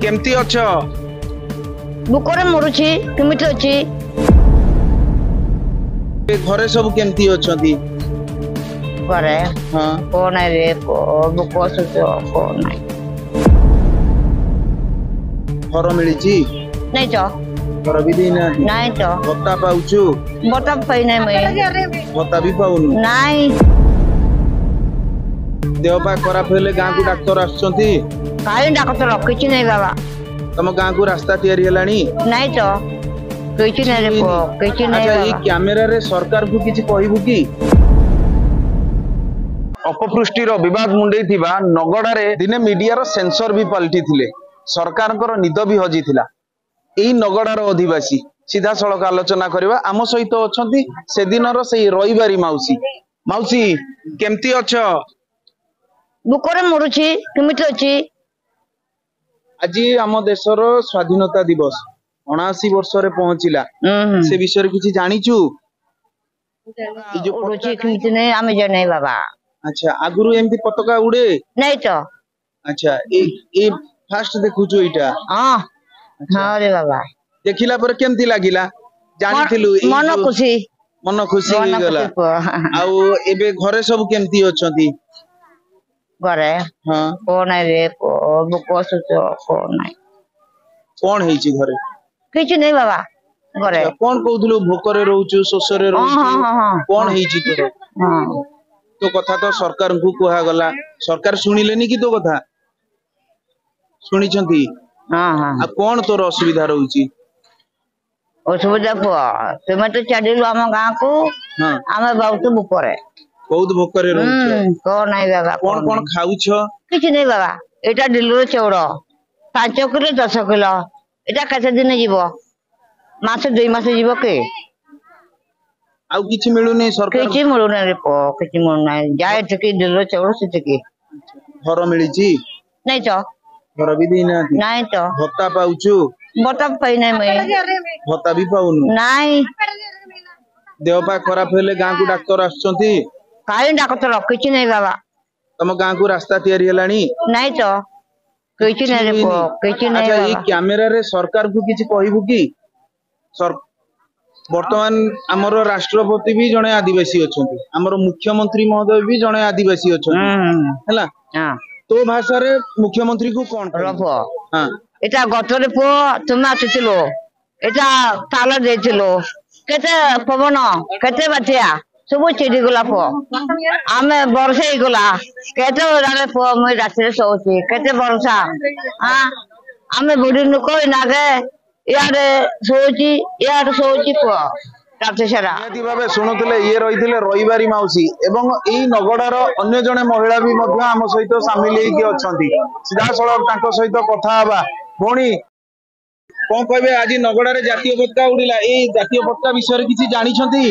केमती अछ बुकरे मरुछि केमिति अछि घरे सब केमती अछंती घरे हां कोन रे को बुक सुचो कोन घर मिली छी नहीं तो घर भी देना नहीं तो भत्ता पाउछु बता पाई नहीं मैं भत्ता भी पाउनु नहीं देह पा खराब हेले गां को डॉक्टर आछंती काई डॉक्टर किछि नहीं बाबा तम गां को रास्ता तैयारी हेलानी नहीं तो किछि नहीं रे को किछि नहीं अच्छा बाबा ये कैमरा रे सरकार को किछि कहबु की अपपृष्टिर विवाद मुंडई थिबा नगड़ा रे दिने मीडिया रो सेंसर भी पलटी थिले सरकार को निद भी हजी थिला एई नगड़ार अधिवासी सीधा सड़क आलोचना करबा आम सहित अछंती से दिनर सेई रविवारी माउसी माउसी केमती अछ बुकरे मरुछि केमिति अछि आज आम देशर स्वाधीनता दिवस 79 वर्ष रे पहुंचिला से विषय रे किछि जानिचु ई जो रुचि केमिति नहीं आमे जानै बाबा अच्छा आगुरु एमती पताका उड़े नहीं तो अच्छा ए फास्ट देखुचो इटा हां हां रे बाबा देखिला पर केमती लागिला जानिथिलु मन खुशी होई गला आउ एबे घरे सब केमती अछंती घरे हां कोन रे को बुक सुचो कोन हेची घरे किछि नहीं बाबा घरे कोन कहउथलु भोकरे रहउचु सोसरे रहउचु कोन हेची तोर हां तो कथा तो सरकार को कहा गला सरकार सुनिलेनी कि तो कथा सुनी छंती हां हां आ कोन तोर असुविधा रहउची असुविधा को तुम तो चढ़िलु हम गां को हां हम बहुत बुकरे बहुत भोकरे रहउचु कोन नहीं बाबा कोन कोन खाउछ किछि नहीं बाबा एटा डिलरो चौड़ 5 किलो 10 किलो एटा केते दिन जीवो मास 2 मास जीवो के आउ किछि मिलु नै सरकार किछि मिलु नै रे को किछि मिलु नै जाय ठकी डिलरो चौड़ से घर मिली छी नहीं तो घर भी देना नहीं तो भत्ता पाउछु बता पाई नहीं मैं भत्ता भी पाउनु नहीं देह पा खराब हेले गां को डॉक्टर आछंती काई डॉक्टर किछि नहीं बाबा तम गां को रास्ता तैयारी हेलानी नहीं तो किछि नहीं रे को किछि नहीं अच्छा ये बाबा कैमरा रे सरकार को किछि कहबु की सर वर्तमान हमर राष्ट्रपति भी जने आदिवासी अछंती हमर मुख्यमंत्री महोदय भी जने आदिवासी अछंती हैला हां तो भाषा रे मुख्यमंत्री को कोन रफो हां एटा गटरे पो तुम आछिलो एटा ताला देथिलो केते पवन केते बाटिया सब चिड़ी गला पो आमे बरसे गला केते राले पो मैं रात्रि सोची केते बरसा हां आमे बुढ़ी नुको नागे यारे सोची पो रात्रि सारा नियति भाबे सुनुतले ये रहितले रविवारी माउसी एवं एई नगड़ार अन्य जने महिला भी मध्य आम सहित शामिल हेकी अछंती सीधा सड़क तांको सहित कथा हबा भोणी कोन कहबे आज नगड़ा रे जातीय पताका उड़िला ए जातीय पताका विषय किछि जानि छंती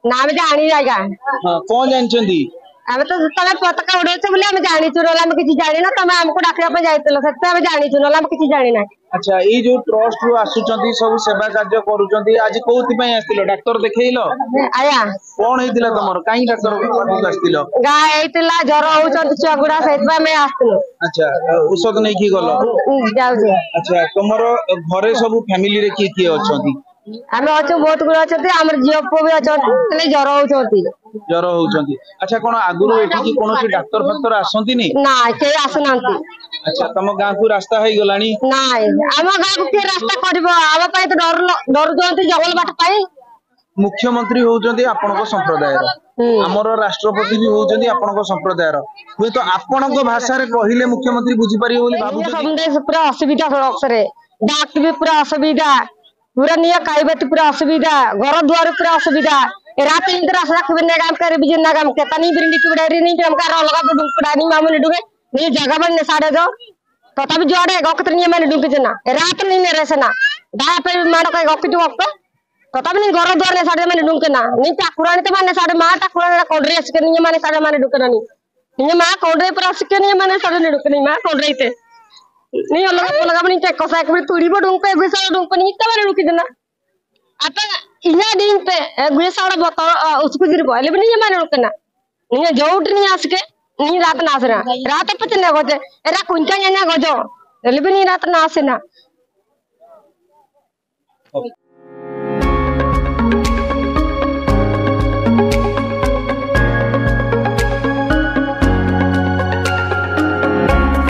ना में जानी जागा हां कोन जानि छंती हम तो तले पताका उड़ेछे बोले हम जानी छु हम किछि जानि ना तमे हमको डाकला पे जाइतलो सत्य हम जानी छु हम किछि जानि ना अच्छा ए जो ट्रस्ट रु आसुचंती सब सेवा कार्य करूचंती आज कोउति पय आस्तिलो डॉक्टर देखैलो आया कोन हेतिला तमर काई डॉक्टर को आस्तिलो गाय हेतिला ज्वर होउचंती छगुडा सेतबा में आस्तिलो अच्छा औषध नै की गलो जाउ जे अच्छा तमर घरे सब फैमिली रे की अछंती हमें अच्छे बहुत गुड़ अच्छे हमर जियो पो भी अच्छे ज्वर होउचंती ज्वर होउचंती अच्छा कोन आगुरु एठी की कोनोसी डॉक्टर फक्टर आसंती नी ना के आसनांती अच्छा तम गां को रास्ता है गलानी नाय हम गां को के रास्ता करबो आवा पाए तो डर जोंती जंगल बाट पाए मुख्यमंत्री होउचंती आपनको संप्रदाय रो हमरो राष्ट्रपति भी होउचंती आपनको संप्रदाय रो हुए तो आपनको भाषा रे कहिले मुख्यमंत्री बुझी परियो बोली भाबु समुदाय पूरा असुविधा सड़क रे डाक भी पूरा असुविधा पूरा निया काइबत पूरा असुविधा घर द्वार पूरा असुविधा रात इंद्र आशा के नाम करे बिजन नाम के तनी बिरंडी की बड़ारी नहीं हम का लगा पे पड़ानी मामूली डुगे नहीं जगह बन साड़े दो तो तब जोड़े गकत नहीं मैंने डुके जना रात नहीं ने रेसना दा पे मारो का गकत वक्त तो तब नहीं घर द्वार ने साड़े मैंने डुके ना नहीं ठाकुरानी तो माने साड़े मां ठाकुरानी कोडरे असके नहीं माने साड़े माने डुके नहीं नहीं मां कोडरे पर असके नहीं माने साड़े नहीं डुके नहीं मां कोडरे ते नहीं लगा बनी टेक कोसा एक तुड़ी बो डुंग पे गुसा डुंग पे नहीं तब डुके जना आता इना दिन पे गुसा बता उसको गिर बोले नहीं माने डुके ना नहीं जोट नहीं आसके नहीं रात ना आसरा रात पे चले गजे एरा कुंचा न्या गजो Lebih ni nak tenang sih nak.